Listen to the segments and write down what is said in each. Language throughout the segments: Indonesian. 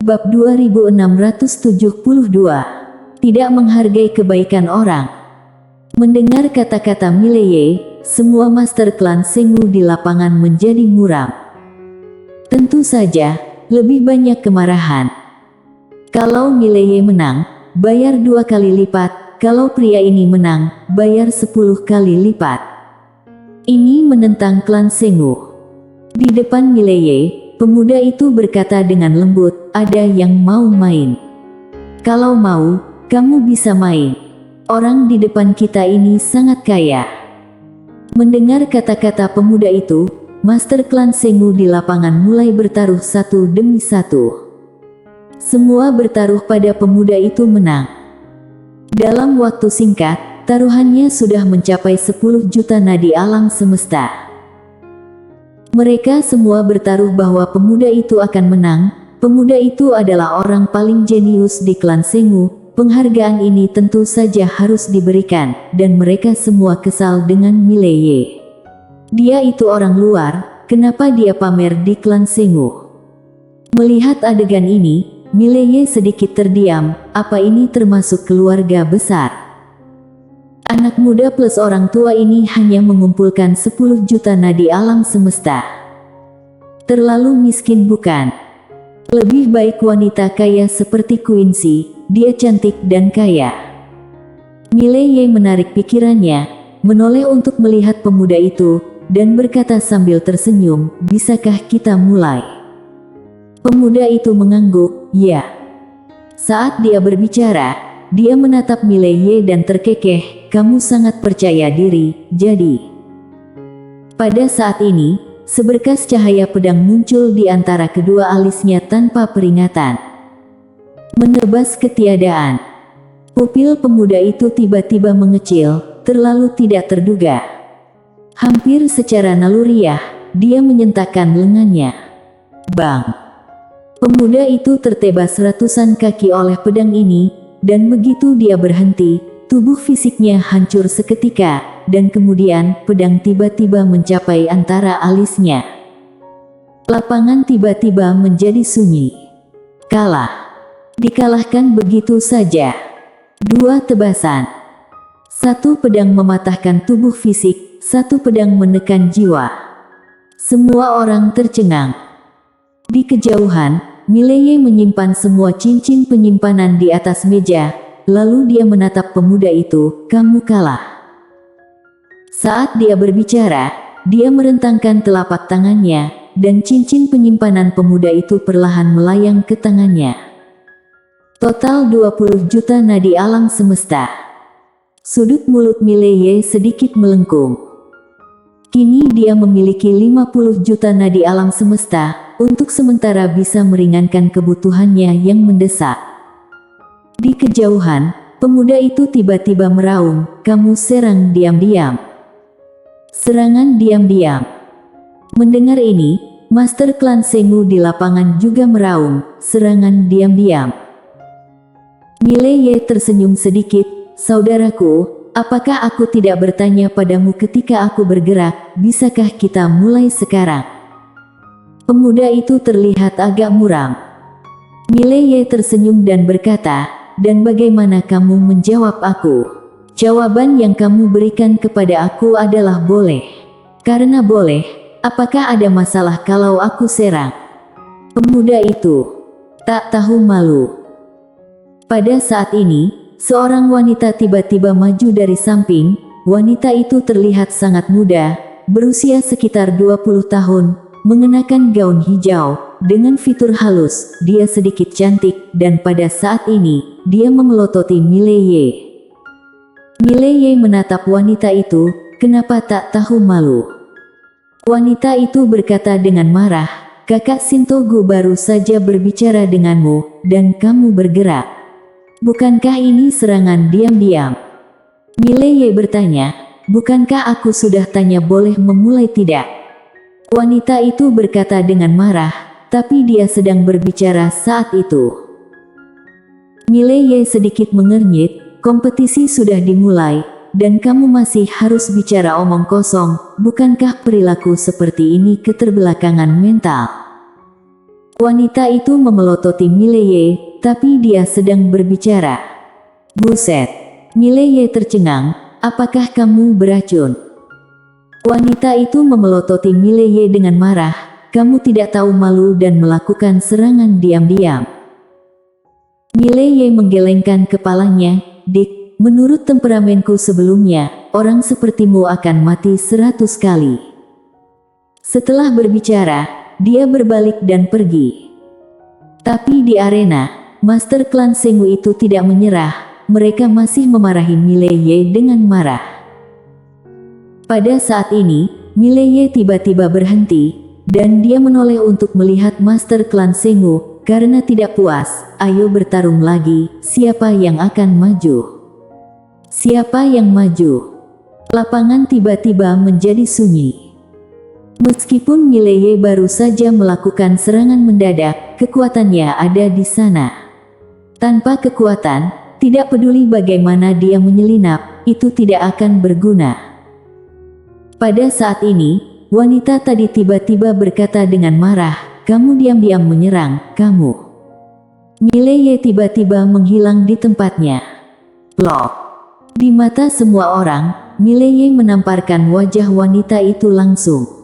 Bab 2672. Tidak menghargai kebaikan orang. Mendengar kata-kata Mileye, semua master klan Sengu di lapangan menjadi muram. Tentu saja, lebih banyak kemarahan. Kalau Mileye menang, bayar 2 kali lipat. Kalau pria ini menang, bayar 10 kali lipat. Ini menentang klan Sengu. Di depan Mileye, pemuda itu berkata dengan lembut, "Ada yang mau main? Kalau mau, kamu bisa main. Orang di depan kita ini sangat kaya." Mendengar kata-kata pemuda itu, master klan Sengu di lapangan mulai bertaruh satu demi satu. Semua bertaruh pada pemuda itu menang. Dalam waktu singkat, taruhannya sudah mencapai 10 juta nadi alam semesta. Mereka semua bertaruh bahwa pemuda itu akan menang. Pemuda itu adalah orang paling jenius di klan Sengu. Penghargaan ini tentu saja harus diberikan, dan mereka semua kesal dengan Mileye. Dia itu orang luar, kenapa dia pamer di klan Sengu? Melihat adegan ini, Mileye sedikit terdiam. Apa ini termasuk keluarga besar? Anak muda plus orang tua ini hanya mengumpulkan 10 juta nadi alam semesta. Terlalu miskin bukan? Lebih baik wanita kaya seperti Quincy, dia cantik dan kaya. Mileye menarik pikirannya, menoleh untuk melihat pemuda itu, dan berkata sambil tersenyum, "Bisakah kita mulai?" Pemuda itu mengangguk, "Ya." Saat dia berbicara, dia menatap Mileye dan terkekeh, "Kamu sangat percaya diri, jadi." Pada saat ini, seberkas cahaya pedang muncul di antara kedua alisnya tanpa peringatan. Menebas ketiadaan. Pupil pemuda itu tiba-tiba mengecil, terlalu tidak terduga. Hampir secara naluriah, dia menyentakkan lengannya. Bang! Pemuda itu tertebas ratusan kaki oleh pedang ini, dan begitu dia berhenti, tubuh fisiknya hancur seketika, dan kemudian pedang tiba-tiba mencapai antara alisnya. Lapangan tiba-tiba menjadi sunyi. Kalah. Dikalahkan begitu saja. 2 tebasan. 1 pedang mematahkan tubuh fisik, 1 pedang menekan jiwa. Semua orang tercengang. Di kejauhan, Mileye menyimpan semua cincin penyimpanan di atas meja, lalu dia menatap pemuda itu, "Kamu kalah." Saat dia berbicara, dia merentangkan telapak tangannya, dan cincin penyimpanan pemuda itu perlahan melayang ke tangannya. Total 20 juta nadi alam semesta. Sudut mulut Mileye sedikit melengkung. Kini dia memiliki 50 juta nadi alam semesta, untuk sementara bisa meringankan kebutuhannya yang mendesak. Di kejauhan, pemuda itu tiba-tiba meraung, "Kamu serang diam-diam." Serangan diam-diam. Mendengar ini, master klan Sengu di lapangan juga meraung, "Serangan diam-diam." Mileye tersenyum sedikit, "Saudaraku, apakah aku tidak bertanya padamu ketika aku bergerak, bisakah kita mulai sekarang?" Pemuda itu terlihat agak muram. Mileye tersenyum dan berkata, "Dan bagaimana kamu menjawab aku?" "Jawaban yang kamu berikan kepada aku adalah boleh." "Karena boleh, apakah ada masalah kalau aku serang?" Pemuda itu tak tahu malu. Pada saat ini, seorang wanita tiba-tiba maju dari samping. Wanita itu terlihat sangat muda, berusia sekitar 20 tahun, mengenakan gaun hijau, dengan fitur halus. Dia sedikit cantik, dan pada saat ini, dia memelototi Mileye. Mileye menatap wanita itu, "Kenapa tak tahu malu?" Wanita itu berkata dengan marah, "Kakak Shintogu baru saja berbicara denganmu, dan kamu bergerak. Bukankah ini serangan diam-diam?" Mileye bertanya, "Bukankah aku sudah tanya boleh memulai tidak?" Wanita itu berkata dengan marah, tapi dia sedang berbicara saat itu. Mileye sedikit mengernyit, "Kompetisi sudah dimulai, dan kamu masih harus bicara omong kosong. Bukankah perilaku seperti ini keterbelakangan mental?" Wanita itu memelototi Mileye, tapi dia sedang berbicara. Buset, Mileye tercengang, apakah kamu beracun? Wanita itu memelototi Mileye dengan marah, kamu tidak tahu malu dan melakukan serangan diam-diam. Mileye menggelengkan kepalanya, Dik, menurut temperamenku sebelumnya, orang sepertimu akan mati 100 kali. Setelah berbicara, dia berbalik dan pergi. Tapi di arena, Master Klan Sengu itu tidak menyerah, mereka masih memarahi Mileye dengan marah. Pada saat ini, Mileye tiba-tiba berhenti, dan dia menoleh untuk melihat Master Klan Sengu, karena tidak puas. Ayo bertarung lagi, siapa yang akan maju? Siapa yang maju? Lapangan tiba-tiba menjadi sunyi. Meskipun Mileye baru saja melakukan serangan mendadak, kekuatannya ada di sana. Tanpa kekuatan, tidak peduli bagaimana dia menyelinap, itu tidak akan berguna. Pada saat ini, wanita tadi tiba-tiba berkata dengan marah, kamu diam-diam menyerang, kamu. Mileye tiba-tiba menghilang di tempatnya. Loh. Di mata semua orang, Mileye menamparkan wajah wanita itu langsung.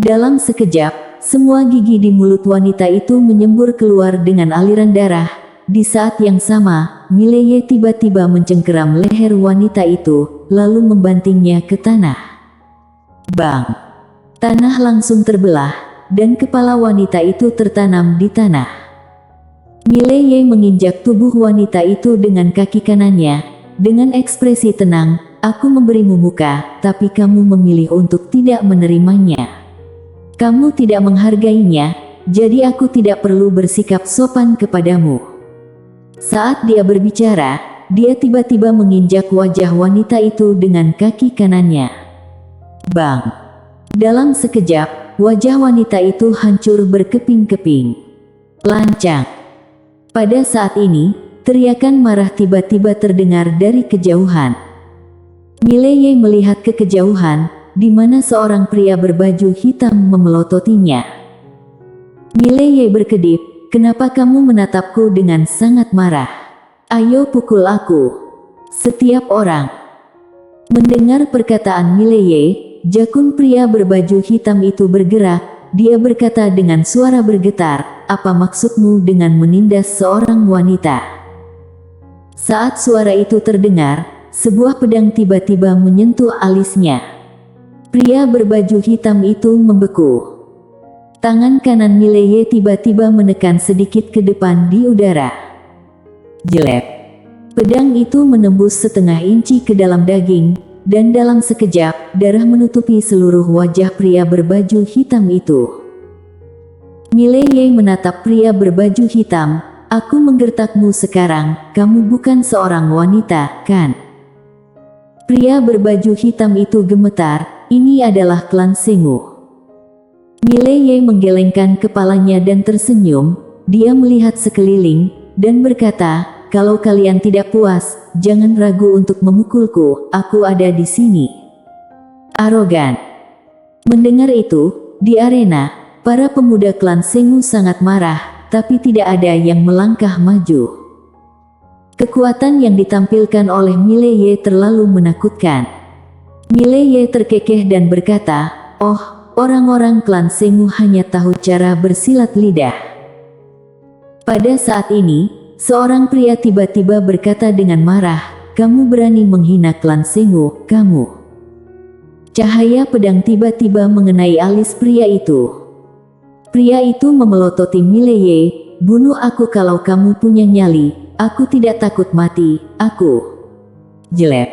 Dalam sekejap, semua gigi di mulut wanita itu menyembur keluar dengan aliran darah. Di saat yang sama, Mileye tiba-tiba mencengkeram leher wanita itu, lalu membantingnya ke tanah. Bang! Tanah langsung terbelah, dan kepala wanita itu tertanam di tanah. Mileye menginjak tubuh wanita itu dengan kaki kanannya, dengan ekspresi tenang, aku memberimu muka, tapi kamu memilih untuk tidak menerimanya. Kamu tidak menghargainya, jadi aku tidak perlu bersikap sopan kepadamu. Saat dia berbicara, dia tiba-tiba menginjak wajah wanita itu dengan kaki kanannya. Bang! Dalam sekejap, wajah wanita itu hancur berkeping-keping. Lancang! Pada saat ini, teriakan marah tiba-tiba terdengar dari kejauhan. Mileye melihat ke kejauhan, di mana seorang pria berbaju hitam memelototinya. Mileye berkedip, kenapa kamu menatapku dengan sangat marah? Ayo pukul aku. Setiap orang. Mendengar perkataan Mileye, jakun pria berbaju hitam itu bergerak. Dia berkata dengan suara bergetar, apa maksudmu dengan menindas seorang wanita? Saat suara itu terdengar, sebuah pedang tiba-tiba menyentuh alisnya. Pria berbaju hitam itu membeku. Tangan kanan Mileye tiba-tiba menekan sedikit ke depan di udara. Jelek. Pedang itu menembus setengah inci ke dalam daging, dan dalam sekejap, darah menutupi seluruh wajah pria berbaju hitam itu. Mileye menatap pria berbaju hitam, aku menggertakmu sekarang, kamu bukan seorang wanita, kan? Pria berbaju hitam itu gemetar, ini adalah klan Sengu. Mileye menggelengkan kepalanya dan tersenyum, dia melihat sekeliling, dan berkata, kalau kalian tidak puas, jangan ragu untuk memukulku, aku ada di sini. Arogan. Mendengar itu, di arena, para pemuda klan Sengu sangat marah, tapi tidak ada yang melangkah maju. Kekuatan yang ditampilkan oleh Mileye terlalu menakutkan. Mileye terkekeh dan berkata, oh, orang-orang klan Sengu hanya tahu cara bersilat lidah. Pada saat ini, seorang pria tiba-tiba berkata dengan marah, kamu berani menghina klan Sengu, kamu. Cahaya pedang tiba-tiba mengenai alis pria itu. Pria itu memelototi Mileye, bunuh aku kalau kamu punya nyali, aku tidak takut mati, aku. Jelek.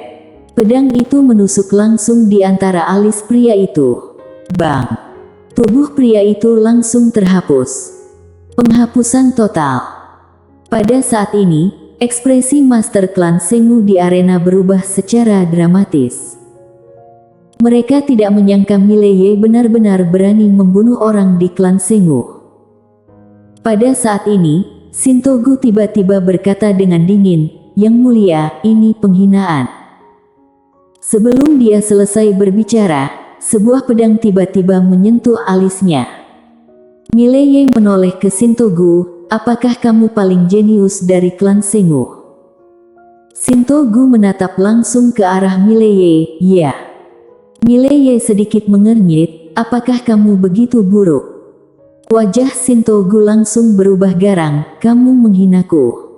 Pedang itu menusuk langsung di antara alis pria itu. Bang! Tubuh pria itu langsung terhapus. Penghapusan total. Pada saat ini, ekspresi Master Klan Sengu di arena berubah secara dramatis. Mereka tidak menyangka Mileye benar-benar berani membunuh orang di klan Sengu. Pada saat ini, Shintogu tiba-tiba berkata dengan dingin, Yang mulia, ini penghinaan. Sebelum dia selesai berbicara, sebuah pedang tiba-tiba menyentuh alisnya. Mileye menoleh ke Shintogu, apakah kamu paling jenius dari klan Sengu? Shintogu menatap langsung ke arah Mileye, ya. Mileye sedikit mengernyit, apakah kamu begitu buruk? Wajah Shintogu langsung berubah garang, kamu menghinaku.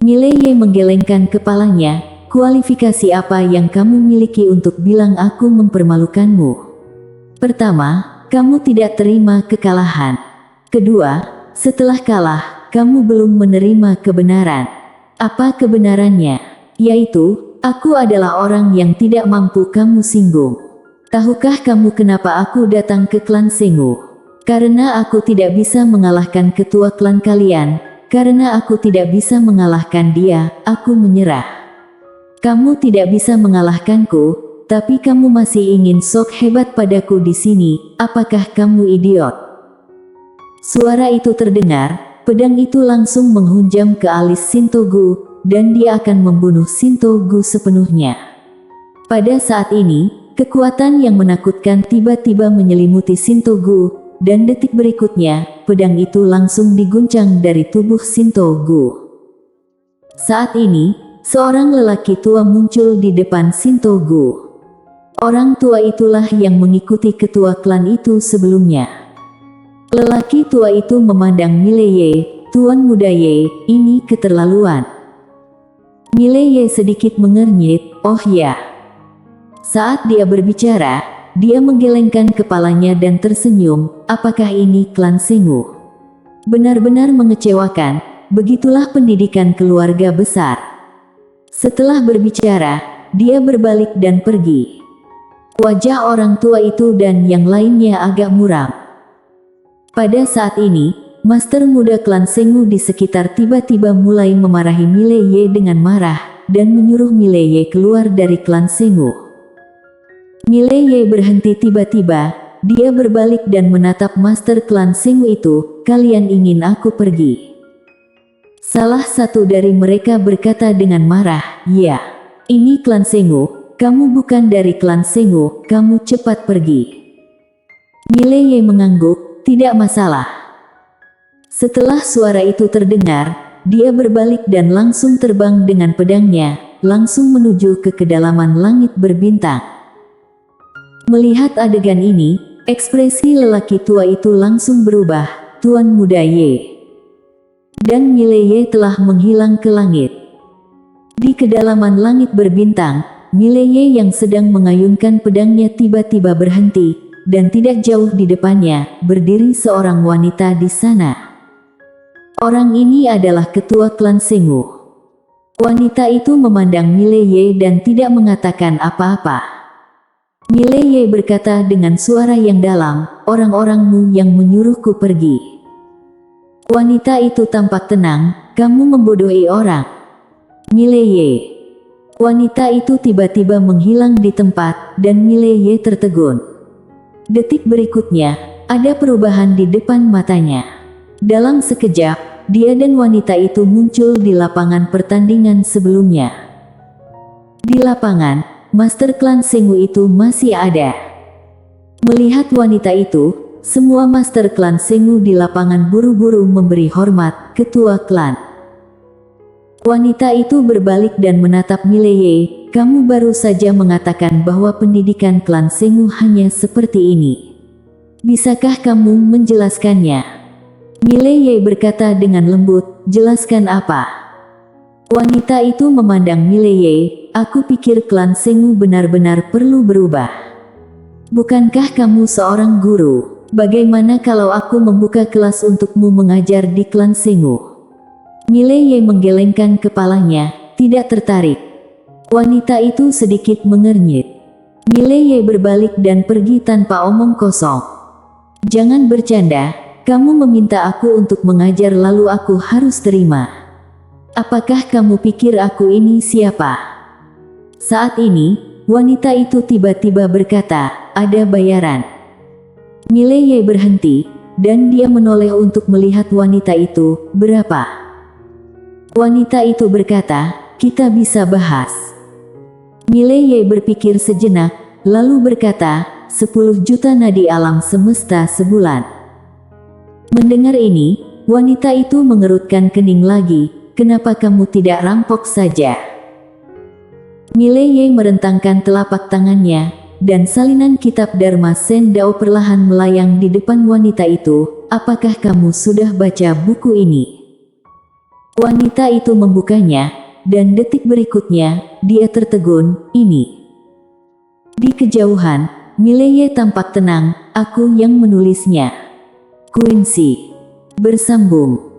Mileye menggelengkan kepalanya, kualifikasi apa yang kamu miliki untuk bilang aku mempermalukanmu? Pertama, kamu tidak terima kekalahan. Kedua, setelah kalah, kamu belum menerima kebenaran. Apa kebenarannya? Yaitu, aku adalah orang yang tidak mampu kamu singgung. Tahukah kamu kenapa aku datang ke klan Sengu? Karena aku tidak bisa mengalahkan ketua klan kalian. Karena aku tidak bisa mengalahkan dia, aku menyerah. Kamu tidak bisa mengalahkanku, tapi kamu masih ingin sok hebat padaku di sini. Apakah kamu idiot? Suara itu terdengar, pedang itu langsung menghunjam ke alis Shintogu, dan dia akan membunuh Shintogu sepenuhnya. Pada saat ini, kekuatan yang menakutkan tiba-tiba menyelimuti Shintogu, dan detik berikutnya, pedang itu langsung diguncang dari tubuh Shintogu. Saat ini, seorang lelaki tua muncul di depan Shintogu. Orang tua itulah yang mengikuti ketua klan itu sebelumnya. Lelaki tua itu memandang Mileye, Tuan Muda Ye, ini keterlaluan. Mileye sedikit mengernyit, oh ya. Saat dia berbicara, dia menggelengkan kepalanya dan tersenyum, apakah ini klan Sengu? Benar-benar mengecewakan, begitulah pendidikan keluarga besar. Setelah berbicara, dia berbalik dan pergi. Wajah orang tua itu dan yang lainnya agak muram. Pada saat ini, master muda klan Sengu di sekitar tiba-tiba mulai memarahi Mileye dengan marah, dan menyuruh Mileye keluar dari klan Sengu. Mileye berhenti tiba-tiba, dia berbalik dan menatap master klan Sengu itu, kalian ingin aku pergi? Salah satu dari mereka berkata dengan marah, ya, ini klan Sengu, kamu bukan dari klan Sengu, kamu cepat pergi. Mileye mengangguk, tidak masalah. Setelah suara itu terdengar, dia berbalik dan langsung terbang dengan pedangnya, langsung menuju ke kedalaman langit berbintang. Melihat adegan ini, ekspresi lelaki tua itu langsung berubah, Tuan Muda Ye. Dan Mileye telah menghilang ke langit. Di kedalaman langit berbintang, Mileye yang sedang mengayunkan pedangnya tiba-tiba berhenti, dan tidak jauh di depannya, berdiri seorang wanita di sana. Orang ini adalah ketua klan Sengu. Wanita itu memandang Mileye dan tidak mengatakan apa-apa. Mileye berkata dengan suara yang dalam, orang-orangmu yang menyuruhku pergi. Wanita itu tampak tenang, kamu membodohi orang. Mileye. Wanita itu tiba-tiba menghilang di tempat, dan Mileye tertegun. Detik berikutnya, ada perubahan di depan matanya. Dalam sekejap, dia dan wanita itu muncul di lapangan pertandingan sebelumnya. Di lapangan, master klan Sengu itu masih ada. Melihat wanita itu, semua master klan Sengu di lapangan buru-buru memberi hormat ketua klan. Wanita itu berbalik dan menatap Mileye, kamu baru saja mengatakan bahwa pendidikan klan Sengu hanya seperti ini. Bisakah kamu menjelaskannya? Mileye berkata dengan lembut, jelaskan apa? Wanita itu memandang Mileye, aku pikir klan Sengu benar-benar perlu berubah. Bukankah kamu seorang guru? Bagaimana kalau aku membuka kelas untukmu mengajar di klan Sengu? Mileye menggelengkan kepalanya, tidak tertarik. Wanita itu sedikit mengernyit. Mileye berbalik dan pergi tanpa omong kosong. Jangan bercanda, kamu meminta aku untuk mengajar lalu aku harus terima. Apakah kamu pikir aku ini siapa? Saat ini, wanita itu tiba-tiba berkata, ada bayaran. Mileye berhenti, dan dia menoleh untuk melihat wanita itu, berapa? Wanita itu berkata, kita bisa bahas. Mileye berpikir sejenak, lalu berkata, 10 juta nadi alam semesta sebulan. Mendengar ini, wanita itu mengerutkan kening lagi. Kenapa kamu tidak rampok saja? Mileye merentangkan telapak tangannya, dan salinan kitab Dharma Sendao perlahan melayang di depan wanita itu. Apakah kamu sudah baca buku ini? Wanita itu membukanya, dan detik berikutnya, dia tertegun, ini. Di kejauhan, Mileye tampak tenang, aku yang menulisnya. Quincy. Bersambung.